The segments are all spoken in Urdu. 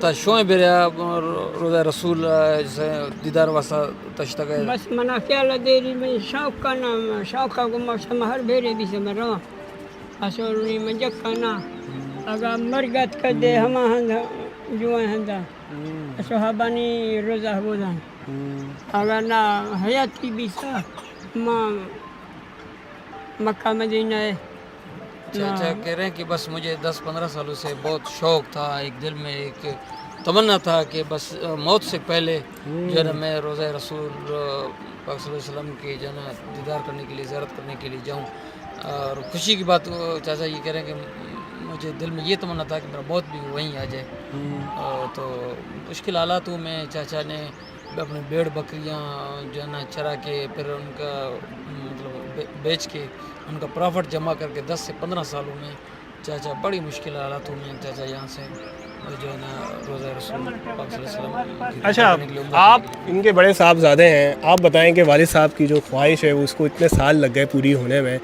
تا شویں بریا روزہ رسول جیسے دیدار واسطہ تشتا گئے بس منا خیال دیری میں شوق کا نام شوق کا موسم ہر بیرے بھی سے مرا اسورنی مجک کا نا اگر مرگت کا دے ہما ہندا جو ہندا صحابانی روزہ بودا اگر نہ حیاتی بھی سا ماں مکہ مدینہ ہے چاچا کہہ رہے ہیں کہ بس مجھے 10-15 سالوں سے بہت شوق تھا، ایک دل میں ایک تمنا تھا کہ بس موت سے پہلے جو ہے نا میں روزہ رسول پاک صلی اللہ علیہ وسلم کی جو ہے نا دیدار کرنے کے لیے زیارت کرنے کے لیے جاؤں. اور خوشی کی بات چاچا یہ کہہ رہے ہیں کہ مجھے دل میں یہ تمنا تھا کہ میرا موت بھی وہیں آ جائے. تو مشکل حالاتوں میں چاچا نے اپنے بھیڑ بکریاں جو ہے نا چرا کے پھر ان کا مطلب بیچ کے ان کا پرافٹ جمع کر کے 10 سے 15 سالوں میں چاچا بڑی مشکل حالاتوں میں چاچا یہاں سے جو ہے نا روزہ رسول پاک صلی اللہ علیہ وسلم کی اچھا آپ ان کے بڑے صاحبزادے ہیں، آپ بتائیں کہ والد صاحب کی جو خواہش ہے وہ اس کو اتنے سال لگ گئے پوری ہونے میں،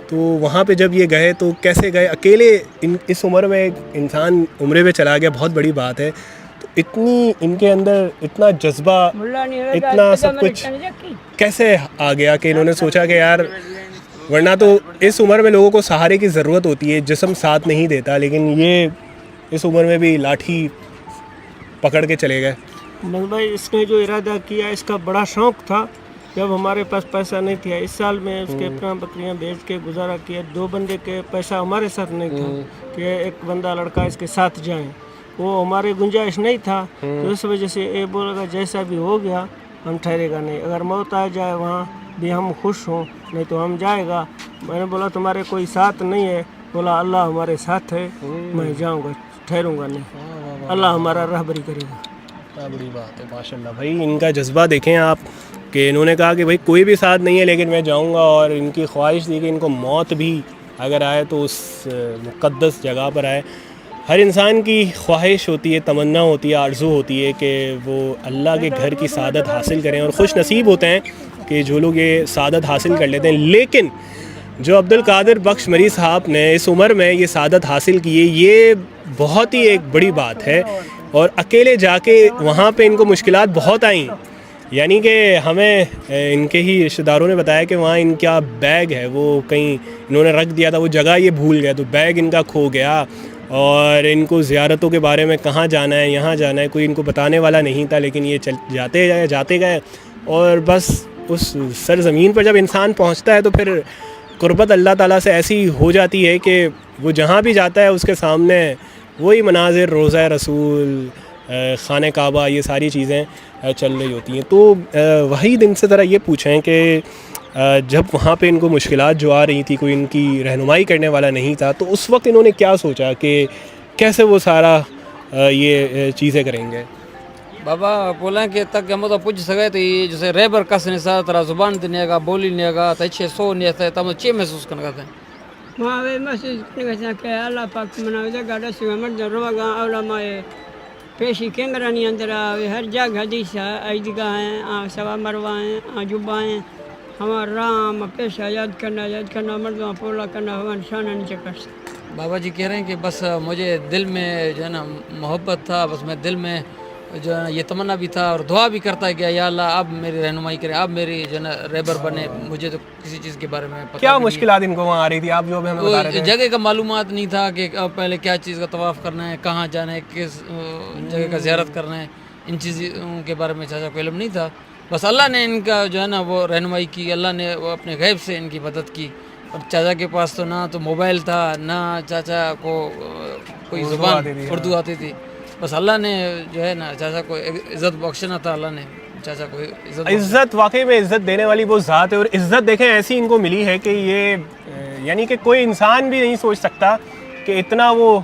تو وہاں پہ جب یہ گئے تو کیسے گئے اکیلے؟ اس عمر میں ایک انسان عمرے پہ چلا گیا، بہت بڑی بات ہے. تو اتنی ان کے اندر اتنا جذبہ اتنا سب کچھ کیسے آ گیا کہ انہوں نے سوچا کہ یار، ورنہ تو اس عمر میں لوگوں کو سہارے کی ضرورت ہوتی ہے، جسم ساتھ نہیں دیتا، لیکن یہ اس عمر میں بھی لاٹھی پکڑ کے چلے گئے. نہیں بھائی، اس نے جو ارادہ کیا اس کا بڑا شوق تھا. جب ہمارے پاس پیسہ نہیں تھا، اس سال میں اس کے اپنا بکریاں بیچ کے گزارا کیا. 2 بندے کے پیسہ ہمارے ساتھ نہیں تھا کہ ایک بندہ لڑکا اس کے ساتھ جائیں، وہ ہمارے گنجائش نہیں تھا. تو اس وجہ سے یہ بولے گا جیسا بھی ہو گیا ہم ٹھہرے گا نہیں، اگر موت آ جائے وہاں بھی ہم خوش ہوں، نہیں تو ہم جائے گا. میں نے بولا تمہارے کوئی ساتھ نہیں ہے؟ بولا اللہ ہمارے ساتھ ہے، میں جاؤں گا، ٹھہروں گا نہیں، اللہ ہمارا رہبری کرے گا. بڑی بات ہے ماشاء اللہ. بھائی ان کا جذبہ دیکھیں آپ کہ انہوں نے کہا کہ بھائی کوئی بھی ساتھ نہیں ہے لیکن میں جاؤں گا، اور ان کی خواہش تھی کہ ان کو موت بھی اگر آئے تو اس مقدس جگہ پر آئے. ہر انسان کی خواہش ہوتی ہے، تمنا ہوتی ہے، آرزو ہوتی ہے کہ وہ اللہ کے گھر کی سعادت حاصل کریں، اور خوش نصیب ہوتے ہیں کہ جو لوگ یہ سعادت حاصل کر لیتے ہیں. لیکن جو عبدالقادر بخش مری صاحب نے اس عمر میں یہ سعادت حاصل کی ہے، یہ بہت ہی ایک بڑی بات ہے. اور اکیلے جا کے وہاں پہ ان کو مشکلات بہت آئیں، یعنی کہ ہمیں ان کے ہی رشتہ داروں نے بتایا کہ وہاں ان کا بیگ ہے وہ کہیں انہوں نے رکھ دیا تھا، وہ جگہ یہ بھول گیا تو بیگ ان کا کھو گیا، اور ان کو زیارتوں کے بارے میں کہاں جانا ہے یہاں جانا ہے کوئی ان کو بتانے والا نہیں تھا. لیکن یہ جاتے گئے اور بس اس سرزمین پر جب انسان پہنچتا ہے تو پھر قربت اللہ تعالیٰ سے ایسی ہو جاتی ہے کہ وہ جہاں بھی جاتا ہے اس کے سامنے وہی مناظر، روضہ رسول، خانہ کعبہ، یہ ساری چیزیں چل رہی ہوتی ہیں. تو وحید ان سے ذرا یہ پوچھیں کہ جب وہاں پہ ان کو مشکلات جو آ رہی تھی، کوئی ان کی رہنمائی کرنے والا نہیں تھا، تو اس وقت انہوں نے کیا سوچا کہ کیسے وہ سارا یہ چیزیں کریں گے؟ بابا بولیں کہ تک ہم تو پوچھ سکے تو یہ جیسے ریبر کس نے ساتھ ترا زبان دنے گا بولی نے گا تو 600 نے تھا تم چے محسوس کرنا تھا وہاں وہ محسوس کرنے کہ اللہ پاک منا جگہ رسی مرد روگا علماء پیشی کیمرہ نہیں اندر ہر جگہ حدیث ہے، عیدگاہ ہیں، سوا مروہ ہیں، جبہ ہیں، ہمارا رام پیشہ یاد کرنا مردوں پولا کرنا ہوا نشانہ نہیں چکر سکتا. بابا جی کہہ رہے ہیں کہ بس مجھے دل میں جو ہے نا محبت تھا، بس میں دل میں جو ہے نا یہ تمنا بھی تھا اور دعا بھی کرتا ہے کہ یا اللہ اب میری رہنمائی کرے، اب میری جو ہے نا ریبر بنے. مجھے تو کسی چیز کے بارے میں پتہ کیا مشکلات ان کو وہاں آ رہی تھی آپ جو بھی ہمیں بتا رہے تھے؟ جگہ کا معلومات نہیں تھا کہ پہلے کیا چیز کا طواف کرنا ہے، کہاں جانا ہے، کس جگہ کا زیارت کرنا ہے، ان چیزوں کے بارے میں چاچا کو علم نہیں تھا. بس اللہ نے ان کا جو ہے نا وہ رہنمائی کی، اللہ نے وہ اپنے غیب سے ان کی مدد کی. اور چاچا کے پاس تو نہ تو موبائل تھا، نہ چاچا کو کوئی زبان اردو آتی تھی. بس اللہ نے جو ہے نا چاچا کو عزت بخشنا تھا، اللہ نے چاچا کو عزت واقعی میں عزت دینے والی وہ ذات ہے. اور عزت دیکھیں ایسی ان کو ملی ہے کہ یہ یعنی کہ کوئی انسان بھی نہیں سوچ سکتا کہ اتنا وہ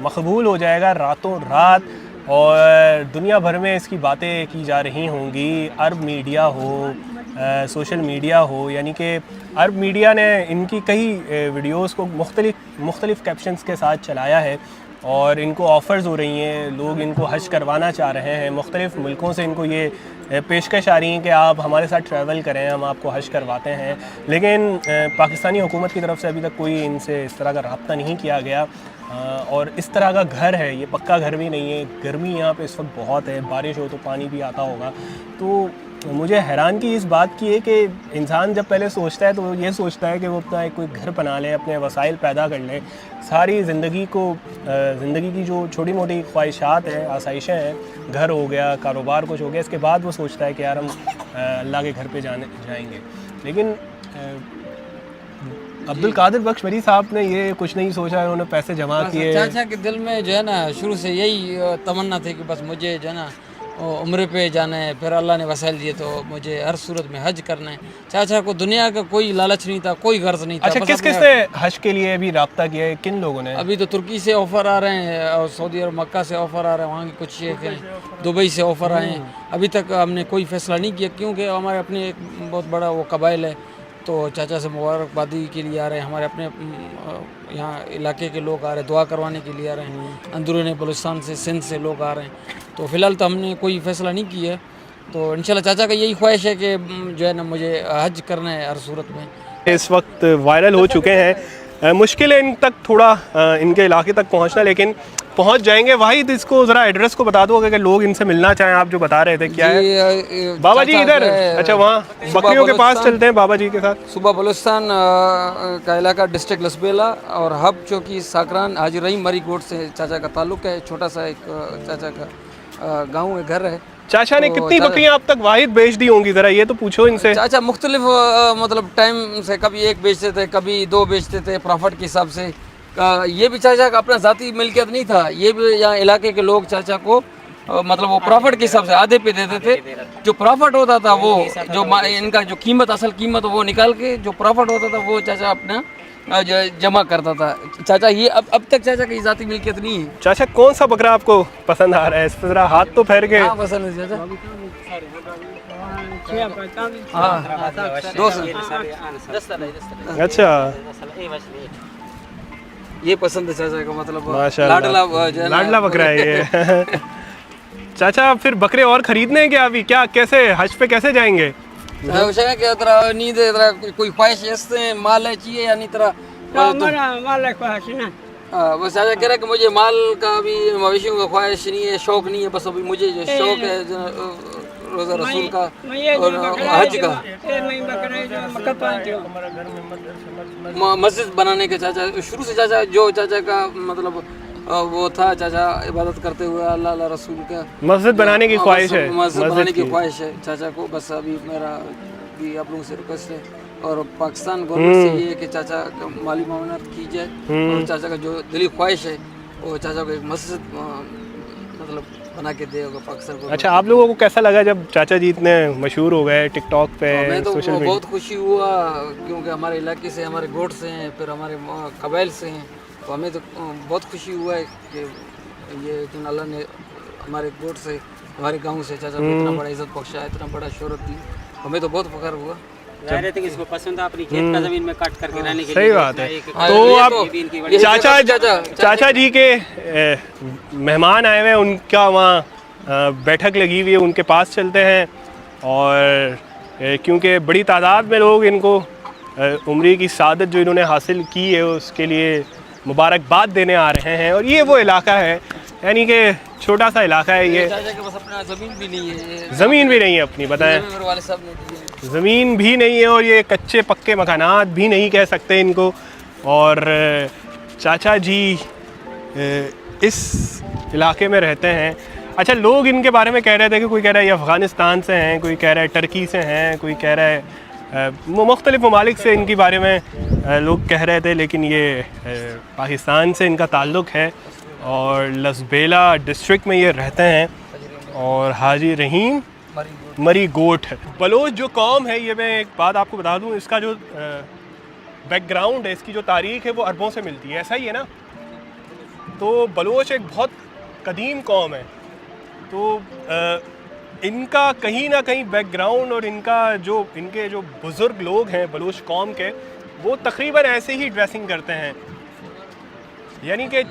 مقبول ہو جائے گا راتوں رات، اور دنیا بھر میں اس کی باتیں کی جا رہی ہوں گی. عرب میڈیا ہو، سوشل میڈیا ہو، یعنی کہ عرب میڈیا نے ان کی کئی ویڈیوز کو مختلف کیپشنز کے ساتھ چلایا ہے، اور ان کو آفرز ہو رہی ہیں، لوگ ان کو حج کروانا چاہ رہے ہیں. مختلف ملکوں سے ان کو یہ پیشکش آ رہی ہیں کہ آپ ہمارے ساتھ ٹریول کریں، ہم آپ کو حج کرواتے ہیں. لیکن پاکستانی حکومت کی طرف سے ابھی تک کوئی ان سے اس طرح کا رابطہ نہیں کیا گیا. اور اس طرح کا گھر ہے, یہ پکا گھر بھی نہیں ہے, گرمی یہاں پہ اس وقت بہت ہے, بارش ہو تو پانی بھی آتا ہوگا. تو مجھے حیرانگی اس بات کی ہے کہ انسان جب پہلے سوچتا ہے تو وہ یہ سوچتا ہے کہ وہ اپنا ایک کوئی گھر بنا لے, اپنے وسائل پیدا کر لے, ساری زندگی کی جو چھوٹی موٹی خواہشات ہیں, آسائشیں ہیں, گھر ہو گیا, کاروبار کچھ ہو گیا, اس کے بعد وہ سوچتا ہے کہ یار ہم اللہ کے گھر پہ جائیں گے. لیکن عبد القادر بخش مری صاحب نے یہ کچھ نہیں سوچا, انہوں نے پیسے جمع کیے. چاچا کے دل میں جو ہے نا شروع سے یہی تمنا تھی کہ بس مجھے جو ہے نا عمرے پہ جانا ہے, پھر اللہ نے وسائل دیے تو مجھے ہر صورت میں حج کرنا ہے. چاچا کو دنیا کا کوئی لالچ نہیں تھا, کوئی غرض نہیں تھا. اچھا, کس کس نے حج کے لیے ابھی رابطہ کیا ہے, کن لوگوں نے؟ ابھی تو ترکی سے آفر آ رہے ہیں, اور سعودی عرب مکہ سے آفر آ رہے ہیں, وہاں کے کچھ شیخ ہیں, دبئی سے آفر آئے ہیں. ابھی تک ہم نے کوئی فیصلہ نہیں کیا کیونکہ ہمارے اپنے ایک بہت بڑا وہ قبائل ہے, تو چاچا سے مبارکبادی کے لیے آ رہے ہیں. ہمارے اپنے یہاں علاقے کے لوگ آ رہے ہیں, دعا کروانے کے لیے آ رہے ہیں. اندرون بلوچستان سے, سندھ سے لوگ آ رہے ہیں. تو فی الحال تو ہم نے کوئی فیصلہ نہیں کیا ہے. تو انشاءاللہ چاچا کا یہی خواہش ہے کہ جو ہے نا مجھے حج کرنا ہے ہر صورت میں. اس وقت وائرل ہو چکے ہیں, مشکل ہے ان تک تھوڑا ان کے علاقے تک پہنچنا, لیکن پہنچ جائیں گے. واحد اس کو ذرا ایڈریس کو بتا دو کہ لوگ ان سے ملنا چاہیں. آپ جو بتا رہے تھے کیا ہے بابا جی ادھر؟ اچھا, وہاں بکریوں کے پاس چلتے ہیں بابا جی کے ساتھ. صوبہ بلوچستان کا علاقہ, ڈسٹرکٹ لسبیلا, اور ہب چوکی ساکران, حاجی رحیم مری گوٹ سے چاچا کا تعلق ہے. چھوٹا سا ایک چاچا کا گاؤں ہے, گھر ہے. چاچا نے کتنی بکریاں اب تک واحد بیچ دی ہوں گی, ذرا یہ تو پوچھو ان سے. چاچا مختلف مطلب ٹائم سے, کبھی ایک بیچتے تھے, کبھی دو بیچتے تھے پرافٹ کے حساب سے. یہ بھی چاچا کا اپنا ذاتی ملکیت نہیں تھا, یہ بھی یہاں علاقے کے لوگ چاچا کو مطلب وہ پرافٹ کے حساب سے آدھے پہ دیتے تھے. جو پرافٹ ہوتا تھا وہ جو ان کا جو قیمت, اصل قیمت وہ نکال کے جو پرافٹ ہوتا تھا وہ چاچا اپنا جمع کرتا تھا. چاچا یہ اب تک چاچا کی ذاتی ملکیت نہیں ہے. چاچا کون سا بکرا آپ کو پسند آ رہا ہے, اس پہ ذرا ہاتھ تو پھیر کے. ہاں پسند ہے چاچا, ہاں اچھا, یہ پسند ہے چاچا کا, مطلب لاڈلا بکرا ہے یہ. چاچا پھر بکرے اور خریدنے ہیں کیا ابھی, کیا کیسے حج پہ کیسے جائیں گے؟ نیند کوئی خواہش ایسے مال ہے چاہیے یا نہیں طرح بس چاچا کہہ رہا ہے کہ مجھے مال کا بھی, مویشیوں کا خواہش نہیں ہے, شوق نہیں ہے. بس ابھی مجھے جو شوق ہے روزہ رسول کا اور حج کا, مسجد بنانے کا. چاچا شروع سے چاچا جو چاچا کا مطلب وہ تھا, چاچا عبادت کرتے ہوئے اللہ اللہ رسول کا مسجد بنانے کی خواہش ہے, مسجد بنانے کی خواہش ہے چاچا کو. بس ابھی میرا بھی آپ لوگوں سے ریکویسٹ ہے, اور پاکستان گورنمنٹ سے یہ ہے کہ چاچا کا مالی معاونت کی جائے, اور چاچا کا جو دلی خواہش ہے وہ چاچا کو ایک مسجد مطلب بنا کے دے ہوگا پاکستان کو. اچھا, آپ لوگوں کو کیسا لگا جب چاچا جی اتنے مشہور ہو گئے ٹک ٹاک پہ, میں تو سوشل میڈیا؟ بہت خوشی ہوا کیونکہ ہمارے علاقے سے, ہمارے گوٹ سے ہیں, پھر ہمارے قبائل سے ہیں, تو ہمیں تو بہت خوشی ہوا ہے کہ یہ اتنا اللہ نے ہمارے گوٹ سے, ہمارے گاؤں سے چاچا کو اتنا بڑا عزت بخشا, اتنا بڑا شہرت دی, ہمیں تو بہت فخر ہوا. اس کو پسند ہے اپنی کھیت کا زمین میں کاٹ کر کے رہنے کے لیے. صحیح بات ہے. تو آپ چاچا جی کے مہمان آئے ہوئے, ان کا وہاں بیٹھک لگی ہوئی ہے, ان کے پاس چلتے ہیں. اور کیونکہ بڑی تعداد میں لوگ ان کو عمرے کی سعادت جو انہوں نے حاصل کی ہے اس کے لیے مبارکباد دینے آ رہے ہیں. اور یہ وہ علاقہ ہے, یعنی کہ چھوٹا سا علاقہ ہے یہ, زمین بھی نہیں ہے, زمین بھی نہیں ہے اپنی, بتائیں, میرے والد صاحب نے دی ہے. زمین بھی نہیں ہے, اور یہ کچے پکے مکانات بھی نہیں کہہ سکتے ان کو. اور چاچا جی اس علاقے میں رہتے ہیں. اچھا, لوگ ان کے بارے میں کہہ رہے تھے کہ کوئی کہہ رہا ہے یہ افغانستان سے ہیں, کوئی کہہ رہا ہے ٹرکی سے ہیں, کوئی کہہ رہا ہے مختلف ممالک سے ان کے بارے میں لوگ کہہ رہے تھے, لیکن یہ پاکستان سے ان کا تعلق ہے اور لسبیلا ڈسٹرکٹ میں یہ رہتے ہیں. اور حاجی رحیم مری گوٹ ہے. بلوچ جو قوم ہے, یہ میں ایک بات آپ کو بتا دوں, اس کا جو بیک گراؤنڈ ہے, اس کی جو تاریخ ہے وہ عربوں سے ملتی ہے, ایسا ہی ہے نا. تو بلوچ ایک بہت قدیم قوم ہے, تو ان کا کہیں نہ کہیں بیک گراؤنڈ اور ان کے جو بزرگ لوگ ہیں بلوچ قوم کے, وہ تقریباً ایسے ہی ڈریسنگ کرتے ہیں, یعنی کہ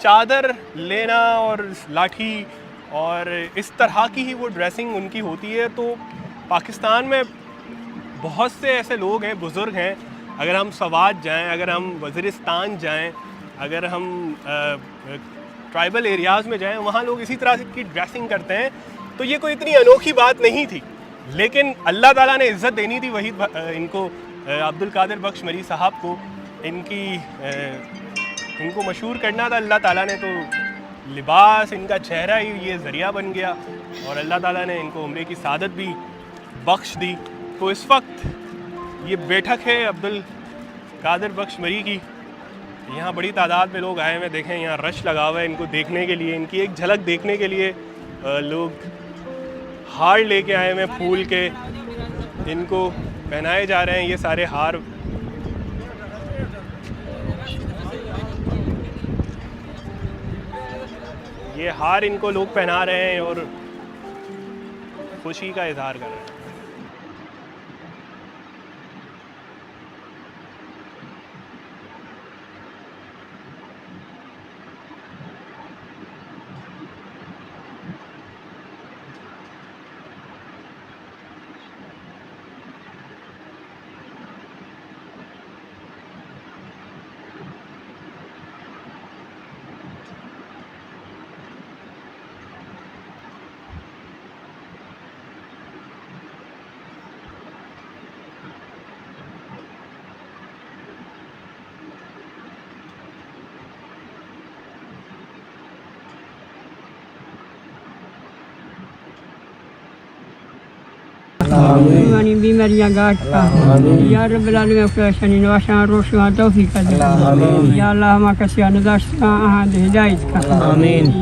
چادر لینا اور لاٹھی اور اس طرح کی ہی وہ ڈریسنگ ان کی ہوتی ہے. تو پاکستان میں بہت سے ایسے لوگ ہیں, بزرگ ہیں, اگر ہم سوات جائیں, اگر ہم وزیرستان جائیں, اگر ہم ٹرائبل ایریاز میں جائیں وہاں لوگ اسی طرح کی ڈریسنگ کرتے ہیں، تو یہ کوئی اتنی انوکھی بات نہیں تھی، لیکن اللہ تعالیٰ نے عزت دینی تھی وحید ان کو، عبد القادر بخش مری صاحب کو، ان کو مشہور کرنا تھا اللہ تعالیٰ نے، تو لباس ان کا چہرہ ہی یہ ذریعہ بن گیا، اور اللہ تعالیٰ نے ان کو عمرے کی سعادت بھی بخش دی۔ تو اس وقت یہ بیٹھک ہے عبد القادر بخش مری کی، یہاں بڑی تعداد میں لوگ آئے ہوئے، دیکھیں یہاں رش لگا ہوا ہے ان کو دیکھنے کے لیے، ان کی ایک جھلک دیکھنے کے لیے لوگ ہار لے کے آئے ہوئے پھول کے، ان کو پہنائے جا رہے ہیں یہ سارے ہار۔ یہ ہار ان کو لوگ پہنا رہے ہیں اور خوشی کا اظہار کر رہے ہیں۔ ہماری بیماریاں گاٹ کا یا رب العالمین فلاشانی نواشان روشوان توفیق دے یا اللہ ہما کسی نداشت کا آہاں ہدایت کا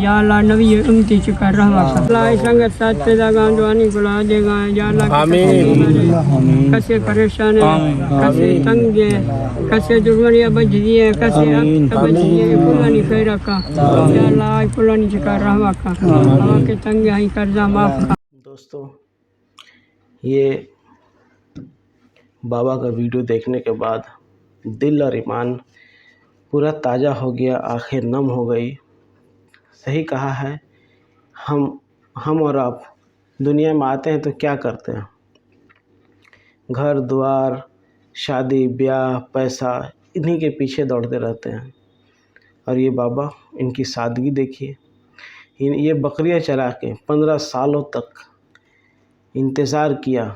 یا اللہ نبی امتی چکا رحمہ کا اللہ سنگت ساتھ پیدا گاندوانی کلا دے گا یا اللہ کسی پریشان ہے، کسی تنگ ہے، کسی دشمنیاں بچ دیئے، کسی اکتا بچ دیئے، کلانی خیرہ کا یا اللہ کلانی چکا رحمہ کا ہما کے تنگ ہیں قرضہ معاف کا۔ دوستو یہ بابا کا ویڈیو دیکھنے کے بعد دل اور ایمان پورا تازہ ہو گیا، آنکھیں نم ہو گئی۔ صحیح کہا ہے، ہم اور آپ دنیا میں آتے ہیں تو کیا کرتے ہیں؟ گھر دوار، شادی بیاہ، پیسہ، انہی کے پیچھے دوڑتے رہتے ہیں، اور یہ بابا ان کی سادگی دیکھیے، یہ بکریاں چرا کے 15 سالوں تک انتظار کیا،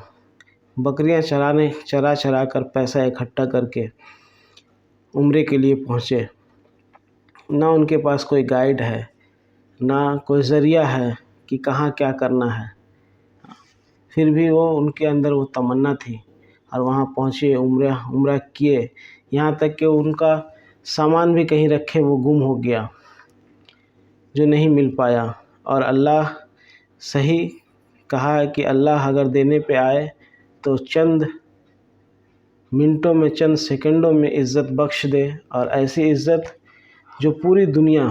بکریاں چرا کر پیسہ اکٹھا کر کے عمرے کے لیے پہنچے۔ نہ ان کے پاس کوئی گائیڈ ہے، نہ کوئی ذریعہ ہے کہ کہاں کیا کرنا ہے، پھر بھی ان کے اندر وہ تمنا تھی اور وہاں پہنچے، عمرہ کیے، یہاں تک کہ ان کا سامان بھی کہیں رکھے وہ گم ہو گیا، جو نہیں مل پایا۔ اور اللہ صحیح کہا ہے کہ اللہ اگر دینے پہ آئے تو چند منٹوں میں، چند سیکنڈوں میں عزت بخش دے، اور ایسی عزت جو پوری دنیا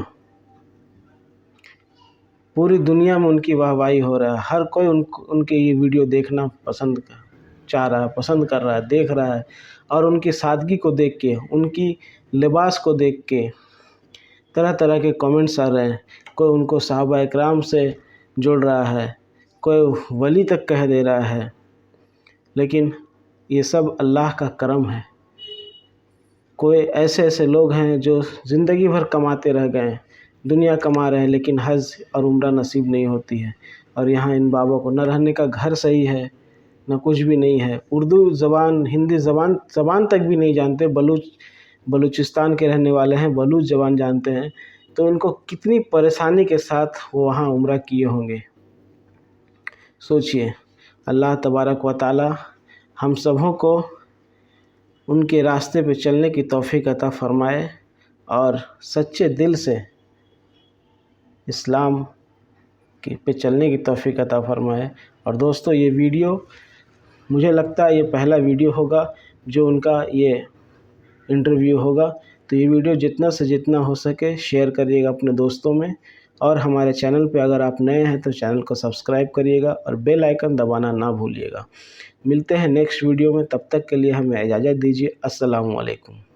میں ان کی واہواہی ہو رہا ہے۔ ہر کوئی ان کے یہ ویڈیو دیکھنا پسند کر رہا ہے، دیکھ رہا ہے، اور ان کی سادگی کو دیکھ کے، ان کی لباس کو دیکھ کے طرح طرح کے کامنٹس آ رہے ہیں۔ کوئی ان کو صحابہ اکرام سے جوڑ رہا ہے، کوئی ولی تک کہہ دے رہا ہے، لیکن یہ سب اللہ کا کرم ہے۔ کوئی ایسے لوگ ہیں جو زندگی بھر کماتے رہ گئے ہیں، دنیا کما رہے ہیں، لیکن حج اور عمرہ نصیب نہیں ہوتی ہے، اور یہاں ان بابا کو نہ رہنے کا گھر صحیح ہے، نہ کچھ بھی نہیں ہے، اردو زبان، ہندی زبان تک بھی نہیں جانتے، بلوچستان کے رہنے والے ہیں، بلوچ زبان جانتے ہیں، تو ان کو کتنی پریشانی کے ساتھ وہ وہاں عمرہ کیے ہوں گے۔ سوچئے، اللہ تبارک و تعالی ہم سبوں کو ان کے راستے پہ چلنے کی توفیق عطا فرمائے، اور سچے دل سے اسلام پہ چلنے کی توفیق عطا فرمائے۔ اور دوستو یہ ویڈیو مجھے لگتا ہے یہ پہلا ویڈیو ہوگا جو ان کا یہ انٹرویو ہوگا، تو یہ ویڈیو جتنا سے جتنا ہو سکے شیئر کریے گا اپنے دوستوں میں، اور ہمارے چینل پہ اگر آپ نئے ہیں تو چینل کو سبسکرائب کریے گا اور بیل آئیکن دبانا نہ بھولیے گا۔ ملتے ہیں نیکسٹ ویڈیو میں، تب تک کے لیے ہمیں اجازت دیجیے۔ السلام علیکم۔